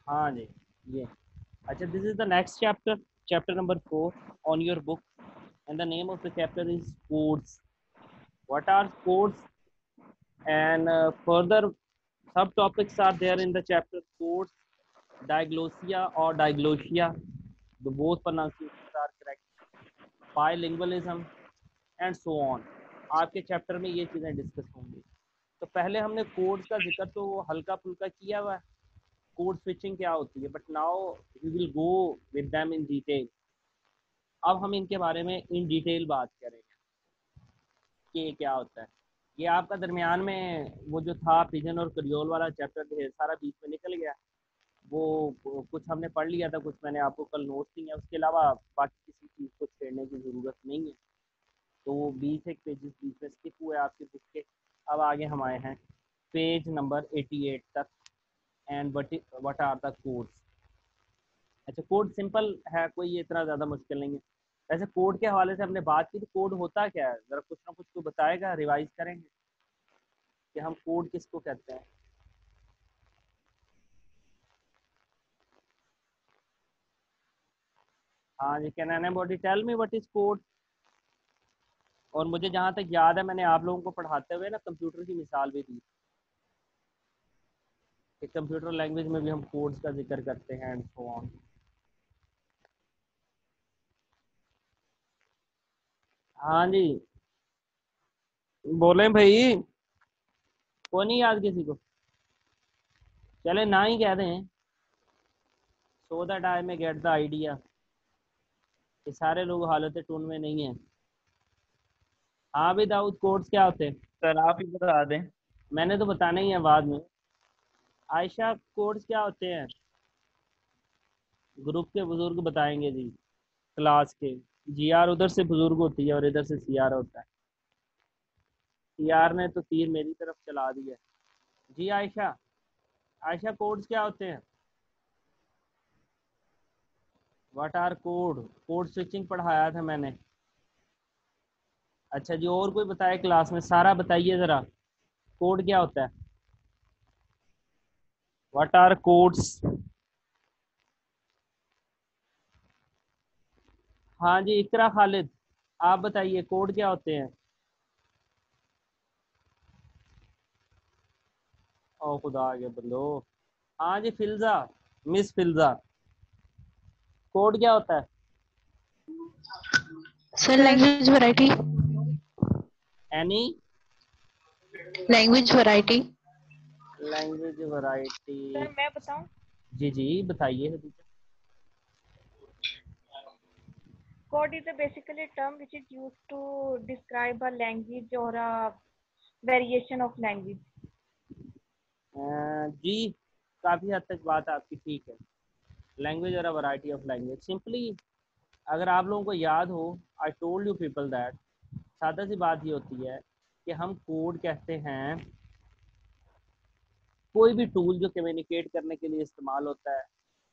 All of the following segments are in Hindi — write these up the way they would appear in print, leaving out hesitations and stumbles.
हाँ जी, ये अच्छा, this is the next chapter, chapter number 4 on your book, and the name of the chapter is codes. What are codes? And further subtopics are there in the chapter: codes, diglossia or diglossia, the both pronunciations are correct, bilingualism and so on. आपके चैप्टर में ये चीज़ें डिस्कस होंगी। तो पहले हमने कोड्स का जिक्र तो हल्का फुल्का किया हुआ है, कोड स्विचिंग क्या होती है, but now we will go with them in detail. अब हम इनके बारे में इन डिटेल बात करेंगे कि ये क्या होता है। ये आपका दरमियान में वो जो था पिजन और क्रियोल वाला चैप्टर ढेर सारा बीच में निकल गया, वो कुछ हमने पढ़ लिया था, कुछ मैंने आपको कल नोट्स दिए हैं, उसके अलावा बाकी किसी चीज़ को छेड़ने की ज़रूरत नहीं है। तो वो 20 एक पेजेस बीच में स्किप हुए आपकी बुक के। अब आगे हम आए हैं पेज नंबर 88 तक। And what are the codes. अच्छा, कोड सिंपल है, कोई ये इतना ज़्यादा मुश्किल नहीं है। वैसे कोड के हवाले से हमने बात की, तो कोड होता क्या है, ज़रा कुछ ना कुछ तो बताएगा, रिवाइज करेंगे कि हम कोड किसको कहते हैं। हाँ जी, can anybody tell me what is code. और मुझे जहाँ तक याद है, मैंने आप लोगों को पढ़ाते हुए ना कंप्यूटर की मिसाल भी दी कि कंप्यूटर लैंग्वेज में भी हम कोड्स का जिक्र करते हैं एंड सो ऑन। हाँ जी, बोले भाई, को नहीं याद किसी को, चले ना ही कह दें, सो दैट आई में गेट द आइडिया कि सारे लोग हालत टून में नहीं है। हाँ भी दाऊद, कोड्स क्या होते हैं? सर आप ही बता दें। मैंने तो बताना ही है बाद में। आयशा, कोड्स क्या होते हैं? ग्रुप के बुजुर्ग बताएंगे जी, क्लास के। जी आर उधर से बुजुर्ग होती है और इधर से सी आर होता है। सी आर ने तो तीर मेरी तरफ चला दिया। जी आयशा, आयशा कोड्स क्या होते हैं? What R code? Code switching पढ़ाया था मैंने। अच्छा जी, और कोई बताए क्लास में? सारा बताइए ज़रा, कोड क्या होता है? What are codes? हाँ जी, इकरा खालिद, आप बताइए कोड क्या होते हैं? ओ खुदा आ गया बंदो। हाँ जी फिल्जा, मिस फिल्जा, कोड क्या होता है? Sir language variety. Any language variety. Language variety. Sir मैं बताऊं? जी जी बताइए। Code is a basically a term which is used to describe a language or a variation of language. जी, काफ़ी हद तक बात आपकी ठीक है। लैंग्वेज और वैरायटी ऑफ लैंग्वेज, सिंपली अगर आप लोगों को याद हो, I told you people that, सादा सी बात ये होती है कि हम कोड कहते हैं कोई भी टूल जो कम्युनिकेट करने के लिए इस्तेमाल होता है,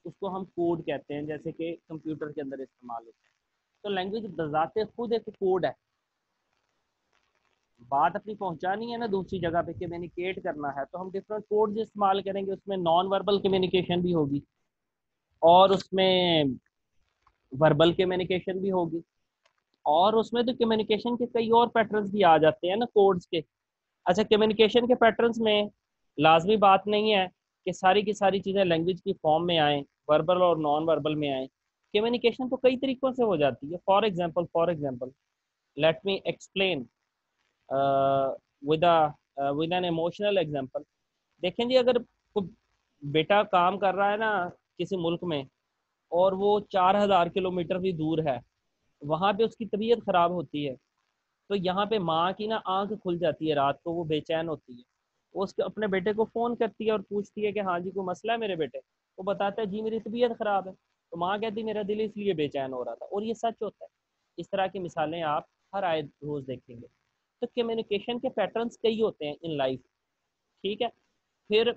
उसको हम कोड कहते हैं, जैसे कि कंप्यूटर के अंदर इस्तेमाल होता है। तो लैंग्वेज बजाते खुद एक कोड है। बात अपनी पहुंचानी है ना दूसरी जगह पे, कम्युनिकेट करना है, तो हम डिफरेंट कोड्स इस्तेमाल करेंगे। उसमें नॉन वर्बल कम्युनिकेशन भी होगी और उसमें वर्बल कम्युनिकेशन भी होगी, और उसमें तो कम्युनिकेशन के कई और पैटर्न्स भी आ जाते हैं ना कोड्स के। अच्छा, कम्युनिकेशन के पैटर्न्स में लाजमी बात नहीं है कि सारी की सारी चीज़ें लैंग्वेज की फॉर्म में आए, वर्बल और नॉन वर्बल में आए। कम्युनिकेशन तो कई तरीकों से हो जाती है। For example let me explain with with an emotional example. देखें जी, अगर कोई बेटा काम कर रहा है ना किसी मुल्क में, और वो 4000 किलोमीटर भी दूर है, वहाँ पे उसकी तबीयत खराब होती है, तो यहाँ पे माँ की ना आंख खुल जाती है, रात को वो बेचैन होती है। वो उसके अपने बेटे को फ़ोन करती है और पूछती है कि हाँ जी कोई मसला है मेरे बेटे। वो बताता है जी मेरी तबीयत ख़राब है। तो माँ कहती है मेरा दिल इसलिए बेचैन हो रहा था, और ये सच होता है। इस तरह की मिसालें आप हर आए रोज़ देखेंगे। तो कम्युनिकेशन के पैटर्न्स कई होते हैं इन लाइफ। ठीक है। फिर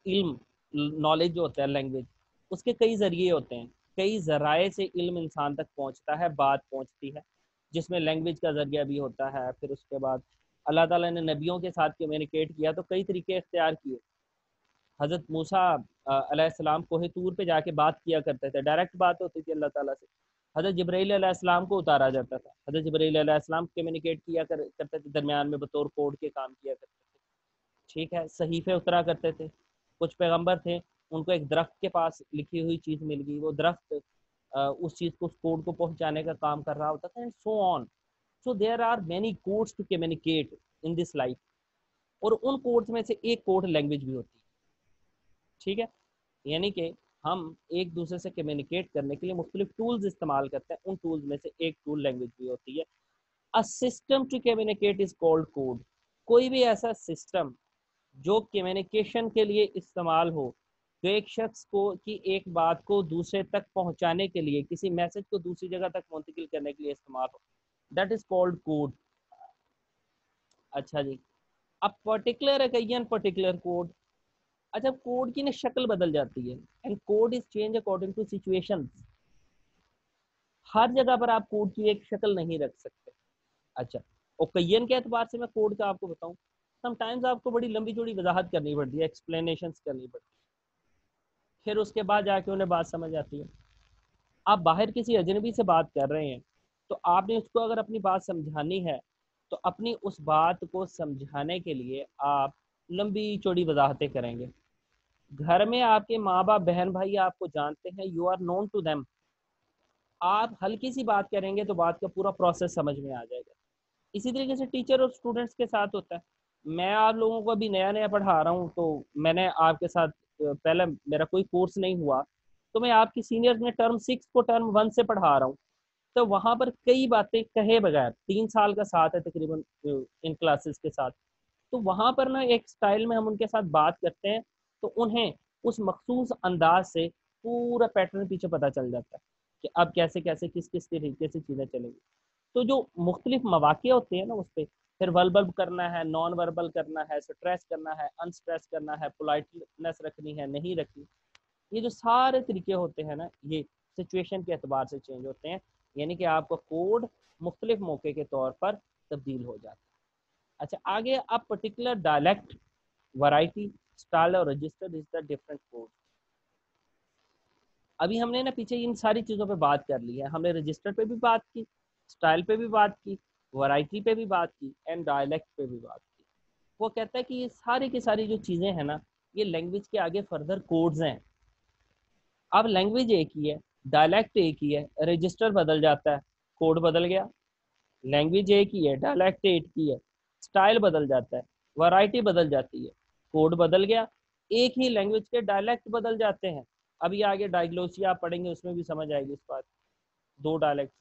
इल्म, नॉलेज जो होता है, लैंग्वेज, उसके कई ज़रिए होते हैं। कई ज़राए से इल्म इंसान तक पहुंचता है, बात पहुंचती है, जिसमें लैंग्वेज का ज़रिया भी होता है। फिर उसके बाद अल्लाह ताला ने नबियों के साथ कम्युनिकेट किया तो कई तरीके इख्तियार किए। हज़रत मूसा अलैहिस्सलाम कोहे तूर पे जाके बात किया करते थे, डायरेक्ट बात होती थी अल्लाह ताला से। हज़रत जिब्राईल अलैहिस्सलाम को उतारा जाता था, हज़रत जिब्राईल अलैहिस्सलाम कम्युनिकेट करते थे, दरमियान में बतौर कोड के काम किया करते थे। ठीक है, सहीफे उतरा करते थे। कुछ पैगंबर थे, उनको एक दरख्त के पास लिखी हुई चीज़ मिल गई, वो दरख्त उस चीज़ को, उस कोड को पहुंचाने का काम कर रहा होता था, and so on. So there are many codes to communicate in this life, और उन कोड्स में से एक कोड लैंग्वेज भी होती है। ठीक है, यानी कि हम एक दूसरे से कम्युनिकेट करने के लिए मुख्तलिफ टूल्स इस्तेमाल करते हैं, उन टूल्स में से एक टूल लैंग्वेज भी होती है। A system to communicate is called code. कोई भी ऐसा सिस्टम जो कम्युनिकेशन के लिए इस्तेमाल हो, तो एक शख्स को की एक बात को दूसरे तक पहुंचाने के लिए, किसी मैसेज को दूसरी जगह तक मुंतकिल करने के लिए इस्तेमाल हो, दैट इज कॉल्ड कोड। अच्छा जी, अब पर्टिकुलर अकेजन पर्टिकुलर कोड। अच्छा, कोड की ना शक्ल बदल जाती है, and code is change according to situations. हर जगह पर आप कोड की एक शक्ल नहीं रख सकते। अच्छा, ओकेजन के एतबार से मैं कोड का आपको बताऊं, समटाइम्स आपको बड़ी लंबी चौड़ी वजाहत करनी पड़ती है, एक्सप्लेनेशन करनी पड़ती है, फिर उसके बाद जाके उन्हें बात समझ आती है। आप बाहर किसी अजनबी से बात कर रहे हैं, तो आपने उसको अगर अपनी बात समझानी है, तो अपनी उस बात को समझाने के लिए आप लंबी चौड़ी वजाहतें करेंगे। घर में आपके माँ बाप बहन भाई आपको जानते हैं, you are known to them, आप हल्की सी बात करेंगे तो बात का पूरा प्रोसेस समझ में आ जाएगा। इसी तरीके से टीचर और स्टूडेंट्स के साथ होता है। मैं आप लोगों को अभी नया नया पढ़ा रहा हूँ, तो मैंने आपके साथ पहले मेरा कोई कोर्स नहीं हुआ, तो मैं आपकी सीनियर्स में टर्म 6 को टर्म 1 से पढ़ा रहा हूँ। तो वहां पर कई बातें कहे बगैर, 3 साल का साथ है तकरीबन इन क्लासेस के साथ, तो वहां पर ना एक स्टाइल में हम उनके साथ बात करते हैं, तो उन्हें उस मखसूस अंदाज से पूरा पैटर्न पीछे पता चल जाता है कि अब कैसे कैसे किस किस तरीके से चीज़ें चलेंगी। तो जो मुख्तलिफ मौके होते हैं ना, उस पर फिर वर्बल करना है, नॉन वर्बल करना है, स्ट्रेस करना है, अनस्ट्रेस करना है, पोलाइटनेस रखनी है, नहीं रखनी, ये जो सारे तरीके होते हैं ना, ये सिचुएशन के एतबार से चेंज होते हैं। यानी कि आपका कोड मुख्तलिफ मौके के तौर पर तब्दील हो जाता है। अच्छा, आगे आप पर्टिकुलर डायलेक्ट, वैरायटी, स्टाइल और register is the different code. अभी हमने ना पीछे इन सारी चीज़ों पे बात कर ली है, हमने रजिस्टर पे भी बात की, स्टाइल पे भी बात की, वैरायटी पे भी बात की, एंड डायलेक्ट पे भी बात की। वो कहता है कि ये सारी की सारी जो चीज़ें हैं ना, ये लैंग्वेज के आगे फर्दर कोड्स हैं। अब लैंग्वेज एक ही है, डायलेक्ट एक ही है, रजिस्टर बदल जाता है, कोड बदल गया। लैंग्वेज एक ही है, डायलेक्ट एक ही है, स्टाइल बदल जाता है, वैरायटी बदल जाती है, कोड बदल गया। एक ही लैंग्वेज के डायलेक्ट बदल जाते हैं। अभी आगे डायग्लोसिया आप पढ़ेंगे, उसमें भी समझ आएगी इस बात। दो डायलेक्ट,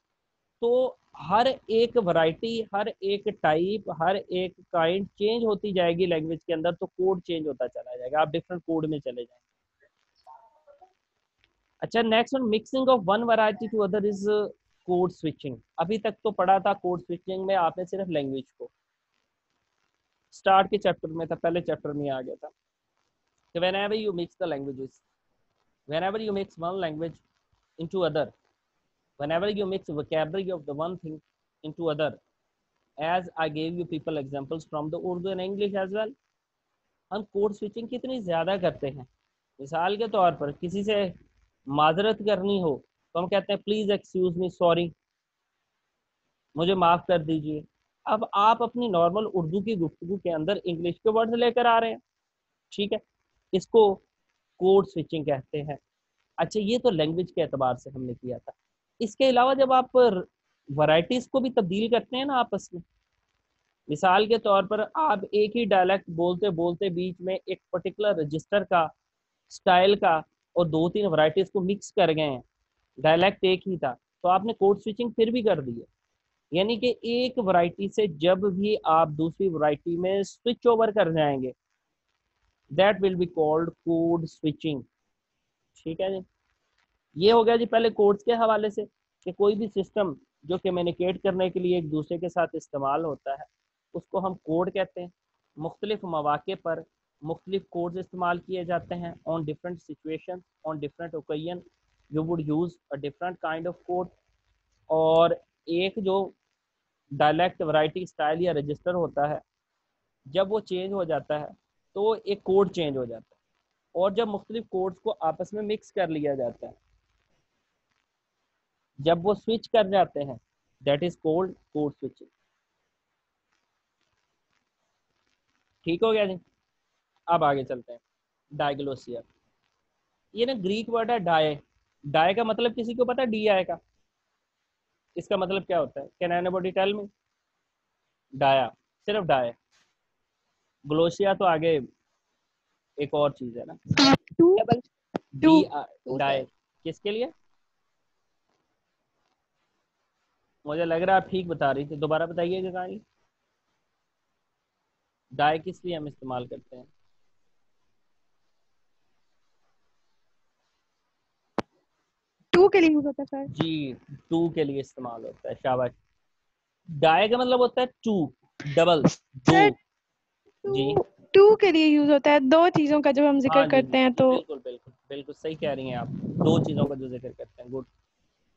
तो हर एक वैरायटी, हर एक टाइप, हर एक काइंड चेंज होती जाएगी लैंग्वेज के अंदर, तो कोड चेंज होता चला जाएगा, आप डिफरेंट कोड में चले जाएंगे। अच्छा, next one, mixing of one variety to other is code switching. अभी तक तो पढ़ा था कोड स्विचिंग में आपने सिर्फ लैंग्वेज को, स्टार्ट के चैप्टर में था, पहले चैप्टर में आ गया था कि whenever you mix the languages, whenever you mix one language into other, whenever you mix vocabulary of the one thing into other, as I gave you people examples from the Urdu and English as well, हम कोड स्विचिंग कितनी ज़्यादा करते हैं। मिसाल के तौर पर किसी से माजरत करनी हो, तो हम कहते हैं प्लीज़ एक्सक्यूज मी, सॉरी, मुझे माफ़ कर दीजिए। अब आप अपनी नॉर्मल उर्दू की गुफ्तगू के अंदर इंग्लिश के वर्ड्स लेकर आ रहे हैं। ठीक है, इसको कोड स्विचिंग कहते हैं। अच्छा, ये तो लैंग्वेज के एतबार से हमने किया था। इसके अलावा जब आप वैरायटीज को भी तब्दील करते हैं ना आपस में, मिसाल के तौर पर आप एक ही डायलेक्ट बोलते बोलते बीच में एक पर्टिकुलर रजिस्टर का, स्टाइल का और 2-3 वैरायटीज को मिक्स कर गए हैं, डायलेक्ट एक ही था, तो आपने कोड स्विचिंग फिर भी कर दी है। यानी कि एक वैरायटी से जब भी आप दूसरी वैरायटी में स्विच ओवर कर जाएंगे, that will be called code switching. ठीक है जी, ये हो गया जी पहले कोड्स के हवाले से, कि कोई भी सिस्टम जो कम्युनिकेट करने के लिए एक दूसरे के साथ इस्तेमाल होता है, उसको हम कोड कहते हैं। मुख्तलिफ मौके पर मुख्तलिफ कोड्स इस्तेमाल किए जाते हैं, on different situation, on different occasion you would use a different kind of code. और एक जो डायलेक्ट, वैरायटी, स्टाइल या रजिस्टर होता है, जब वो चेंज हो जाता है तो एक कोड चेंज हो जाता है। और जब मुख्तलिफ कोड्स को आपस में मिक्स कर लिया जाता है, जब वो स्विच कर जाते हैं, that is called code switching. ठीक हो गया जी। अब आगे चलते हैं। डायग्लोसिया, ये ना ग्रीक वर्ड है डाय। डाय का मतलब किसी को पता है? डी आई का इसका मतलब क्या होता है? Can anybody tell me? Dia, सिर्फ डाय। ग्लोसिया तो आगे एक और चीज है ना। टू डी टू डाय किसके लिए? मुझे लग रहा है आप ठीक बता रही थी, दोबारा बताइएगा कहाँ ये डाय किस लिए हम इस्तेमाल करते हैं? टू के लिए यूज होता है सर। जी, टू के लिए इस्तेमाल होता है, शाबाश। डाय का मतलब होता है टू, डबल, दो। सर जी टू टू के लिए यूज होता है दो चीजों का जब हम जिक्र हाँ जी करते हैं जी, तो। बिल्कुल बिल्कुल बिल्कुल सही कह रही हैं आप। दो चीज़ों का जो जिक्र करते हैं, गुड।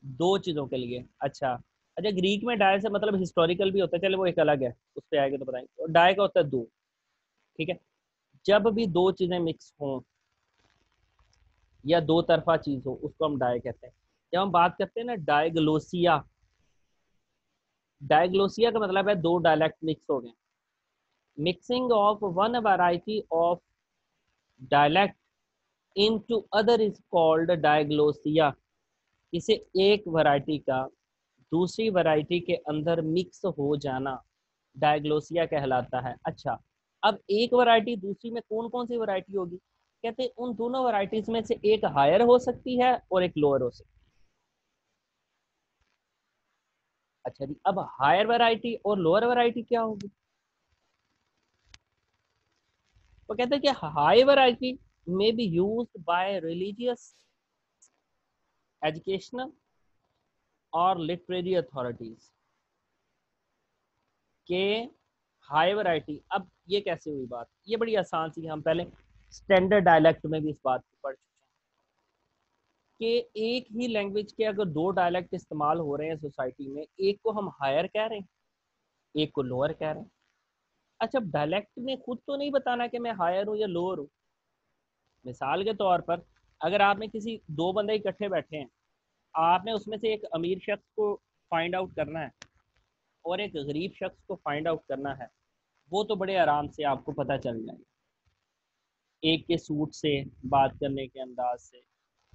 दो चीज़ों के लिए, अच्छा। अच्छा, ग्रीक में डाय से मतलब हिस्टोरिकल भी होता है, चले वो एक अलग है, उस पर आएगा तो बताएंगे। और डाय का होता है दो, ठीक है। जब भी दो चीज़ें मिक्स हों या दो तरफा चीज़ हो, उसको हम डाय कहते हैं। जब हम बात करते हैं ना डायग्लोसिया, डायग्लोसिया का मतलब है दो डायलेक्ट मिक्स हो गए। Mixing of one variety of dialect into other is called diglossia. इसे एक वैरायटी का दूसरी वैरायटी के अंदर मिक्स हो जाना डायग्लोसिया कहलाता है। अच्छा, अब एक वैरायटी दूसरी में कौन कौन सी वैरायटी होगी? कहते हैं उन दोनों वैरायटीज में से एक हायर हो सकती है और एक लोअर हो सकती है। अच्छा जी, अब हायर वैरायटी और लोअर वैरायटी क्या होगी? वो कहते हैं कि हाई वैरायटी में B use by religious, educational और लिटरेरी अथॉरिटीज के हाई वैरायटी। अब ये कैसे हुई बात? ये बड़ी आसान सी, हम पहले स्टैंडर्ड डायलेक्ट में भी इस बात को पढ़ चुके हैं कि एक ही लैंग्वेज के अगर दो डायलेक्ट इस्तेमाल हो रहे हैं सोसाइटी में, एक को हम हायर कह रहे हैं, एक को लोअर कह रहे हैं। अच्छा, डायलेक्ट ने खुद तो नहीं बताना कि मैं हायर हूँ या लोअर हूँ। मिसाल के तौर पर, अगर आपने किसी दो बंदे इकट्ठे बैठे हैं, आपने उसमें से एक अमीर शख्स को फाइंड आउट करना है और एक गरीब शख्स को फाइंड आउट करना है, वो तो बड़े आराम से आपको पता चल जाएगा, एक के सूट से, बात करने के अंदाज से,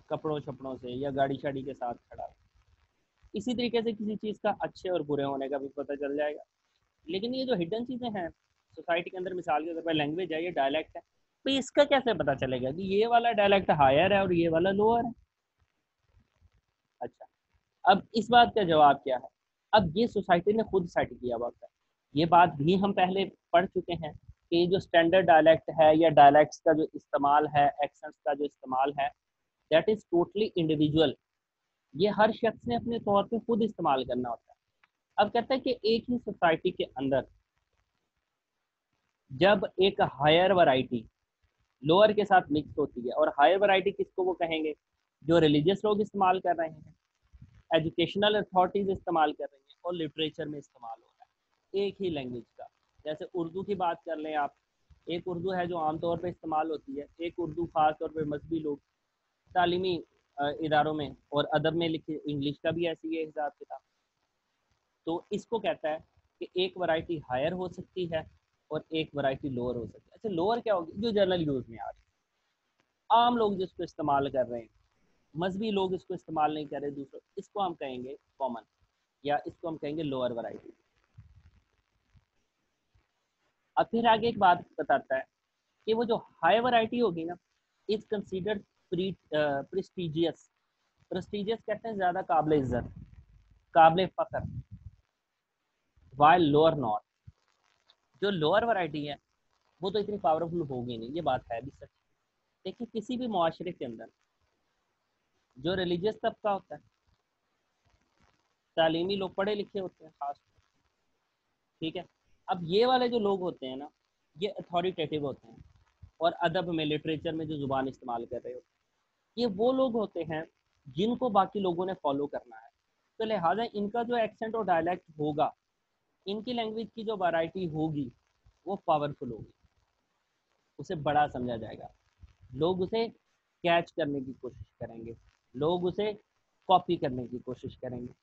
कपड़ों छपड़ों से, या गाड़ी शाड़ी के साथ खड़ा। इसी तरीके से किसी चीज़ का अच्छे और बुरे होने का भी पता चल जाएगा। लेकिन ये जो हिडन चीज़ें हैं सोसाइटी के अंदर, मिसाल के तौर पर लैंग्वेज है, ये डायलैक्ट है, तो इसका कैसे पता चलेगा कि ये वाला डायलैक्ट हायर है और ये वाला लोअर है? अच्छा, अब इस बात का जवाब क्या है? अब ये सोसाइटी ने खुद सेट किया हुआ है। ये बात भी हम पहले पढ़ चुके हैं कि जो स्टैंडर्ड डायलैक्ट है या डायलैक्ट्स का जो इस्तेमाल है, एक्सेंट्स का जो इस्तेमाल है, दैट इज टोटली इंडिविजुअल। ये हर शख्स ने अपने तौर पे खुद इस्तेमाल करना होता है। अब कहता है कि एक ही सोसाइटी के अंदर जब एक हायर वैरायटी लोअर के साथ मिक्स होती है, और हायर वैरायटी किसको वो कहेंगे? जो रिलीजियस लोग इस्तेमाल कर रहे हैं, एजुकेशनल अथॉरिटीज इस्तेमाल कर रही हैं, और लिटरेचर में इस्तेमाल हो रहा है एक ही लैंग्वेज का। जैसे उर्दू की बात कर लें आप, एक उर्दू है जो आमतौर पर इस्तेमाल होती है, एक उर्दू खास तौर पर मजहबी लोग तालीमी इदारों में और अदब में लिखे, इंग्लिश का भी ऐसी है हिसाब किताब। तो इसको कहता है कि एक वैरायटी हायर हो सकती है और एक वैरायटी लोअर हो सकती है। अच्छा, लोअर क्या होगी? जो जनरल यूज में आ रही है, आम लोग जिसको इस्तेमाल कर रहे हैं, मजहबी लोग इसको इस्तेमाल नहीं कर रहे दूसरों, इसको हम कहेंगे कॉमन, या इसको हम कहेंगे लोअर वैरायटी। अब फिर आगे एक बात बताता है कि वो जो हाई वैरायटी होगी ना, इज कंसीडर्ड प्रेस्टिजियस। प्रेस्टिजियस कहते हैं ज्यादा काबिल इज्जत, काबिल फख्र, वाइल लोअर नॉट। जो लोअर वैरायटी है वो तो इतनी पावरफुल होगी नहीं, ये बात है भी सच। देखिए, किसी भी मुआशरे के अंदर जो रिलीजियस तबका होता है, तालीमी लोग, पढ़े लिखे होते हैं खास, ठीक है। अब ये वाले जो लोग होते हैं ना, ये अथॉरिटेटिव होते हैं, और अदब में, लिटरेचर में जो जुबान इस्तेमाल कर रहे होते हैं, ये वो लोग होते हैं जिनको बाकी लोगों ने फॉलो करना है। तो लिहाजा इनका जो एक्सेंट और डायलैक्ट होगा, इनकी लैंग्वेज की जो वैरायटी होगी, वो पावरफुल होगी, उसे बड़ा समझा जाएगा। लोग उसे कैच करने की कोशिश करेंगे, लोग उसे कॉपी करने की कोशिश करेंगे।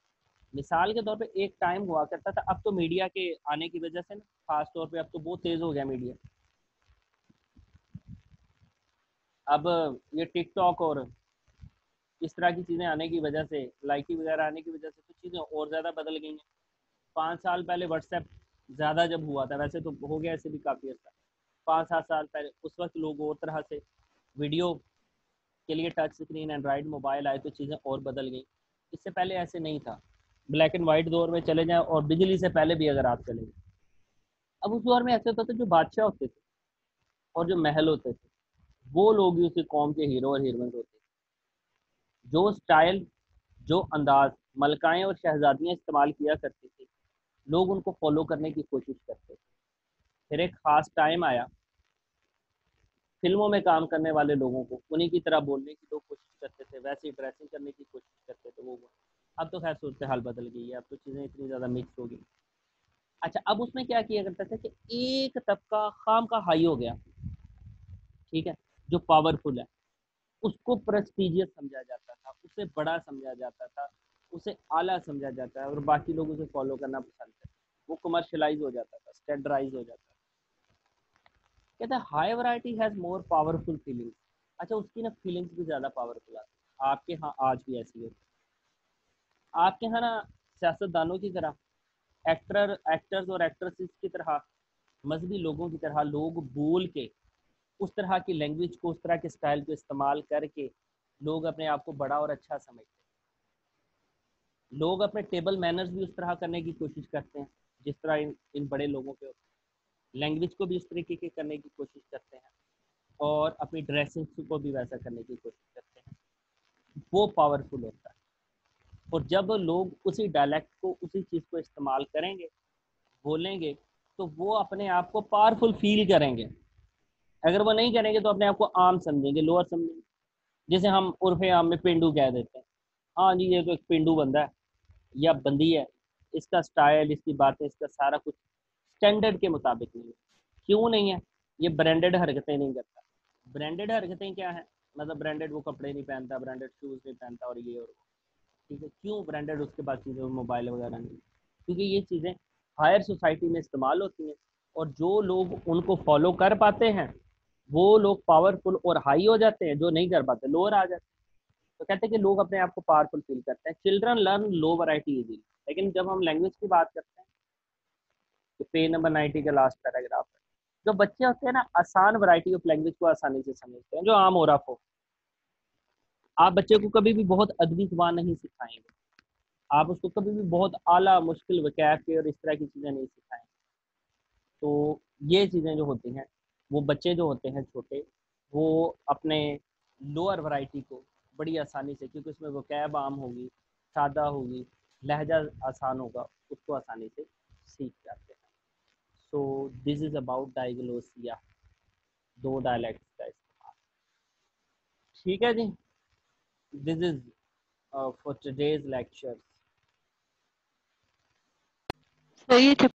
मिसाल के तौर पे एक टाइम हुआ करता था, अब तो मीडिया के आने की वजह से ना, खास तौर पे अब तो बहुत तेज हो गया मीडिया। अब ये टिकटॉक और इस तरह की चीज़ें आने की वजह से, लाइकी वगैरह आने की वजह से तो चीज़ें और ज़्यादा बदल गई हैं। 5 साल पहले व्हाट्सएप ज़्यादा जब हुआ था, वैसे तो हो गया ऐसे भी काफ़ी अर्सा, 5-7 साल पहले उस वक्त लोग और तरह से वीडियो के लिए टच स्क्रीन एंड्रॉइड मोबाइल आए तो चीज़ें और बदल गई। इससे पहले ऐसे नहीं था। ब्लैक एंड वाइट दौर में चले जाएं और बिजली से पहले भी अगर आप चले जाएं, अब उस दौर में ऐसे होता था जो बादशाह होते थे और जो महल होते थे वो लोग ही उसी कौम के हीरो और हीरोइन होते थे। जो स्टाइल, जो अंदाज मलकाएं और शहजादियां इस्तेमाल किया करती थी, लोग उनको फॉलो करने की कोशिश करते थे। फिर एक खास टाइम आया, फिल्मों में काम करने वाले लोगों को उन्हीं की तरह बोलने की लोग कोशिश करते थे, वैसी ड्रेसिंग करने की कोशिश करते थे वो। अब तो खैर सूरत हाल बदल गई है, अब तो चीज़ें इतनी ज़्यादा मिक्स हो गई। अच्छा, अब उसमें क्या किया करता था कि एक तबका खाम का हाई हो गया, ठीक है, जो पावरफुल है, उसको प्रेस्टिजियस समझा जाता था, उसे बड़ा समझा जाता था, उसे आला समझा जाता है और बाकी लोग उसे फॉलो करना पसंद करते। वो कमर्शलाइज हो जाता था, स्टैंडर्डाइज हो जाता था। कहता है high variety has more powerful feelings. अच्छा, उसकी ना फीलिंग्स भी ज़्यादा पावरफुल आती है। आपके यहाँ आज भी ऐसी है? आपके यहाँ ना सियासतदानों की तरह, एक्टर्स और एक्ट्रेसेस की तरह, मजहबी लोगों की तरह लोग बोल के उस तरह की लैंग्वेज को, उस तरह के स्टाइल को इस्तेमाल करके लोग अपने आप को बड़ा और अच्छा समझते हैं। लोग अपने टेबल मैनर्स भी उस तरह करने की कोशिश करते हैं जिस तरह इन बड़े लोगों के होते हैं। लैंग्वेज को भी उस तरीके के करने की कोशिश करते हैं और अपनी ड्रेसिंग को भी वैसा करने की कोशिश करते हैं। वो पावरफुल होता है। और जब लोग उसी डायलेक्ट को, उसी चीज़ को इस्तेमाल करेंगे, बोलेंगे, तो वो अपने आप को पावरफुल फील करेंगे। अगर वो नहीं करेंगे तो अपने आप को आम समझेंगे, लोअर समझेंगे। जिसे हम उर्फे आम में पेंडू कह देते हैं। हाँ जी, ये तो एक पेंडू बंदा है या बंदी है, इसका स्टाइल, इसकी बातें, इसका सारा कुछ स्टैंडर्ड के मुताबिक नहीं है। क्यों नहीं है? ये ब्रांडेड हरकतें नहीं करता। ब्रांडेड हरकतें क्या है? मतलब ब्रांडेड वो कपड़े नहीं पहनता, ब्रांडेड शूज़ नहीं पहनता और ये और वो। ठीक है, क्यों ब्रांडेड उसके पास चीज़ें, मोबाइल वगैरह नहीं? क्योंकि ये चीज़ें हायर सोसाइटी में इस्तेमाल होती हैं और जो लोग उनको फॉलो कर पाते हैं वो लोग पावरफुल और हाई हो जाते हैं, जो नहीं कर पाते लोअर आ जाते हैं। तो कहते हैं कि लोग अपने आप को पावरफुल फील करते हैं। चिल्ड्रन लर्न लो वैरायटी इजीली। लेकिन जब हम लैंग्वेज की बात करते हैं तो पेज नंबर 90 का लास्ट पैराग्राफ है, जो बच्चे होते हैं ना, आसान वैरायटी ऑफ लैंग्वेज को आसानी से समझते हैं, जो आम हो रहा हो। आप बच्चे को कभी भी बहुत अदबी जुबान नहीं सिखाएंगे, आप उसको कभी भी बहुत आला मुश्किल वकैफ के और इस तरह की चीज़ें नहीं सिखाएंगे। तो ये चीज़ें जो होती हैं, वो बच्चे जो होते हैं छोटे, वो अपने लोअर वैरायटी को बड़ी आसानी से, क्योंकि उसमें वकैब आम होगी, सादा होगी, लहजा आसान होगा, उसको आसानी से सीख जाते हैं। So this is about diglossia, दो डायलैक्ट्स का इस्तेमाल। ठीक है जी, this is for today's lecture. सही है।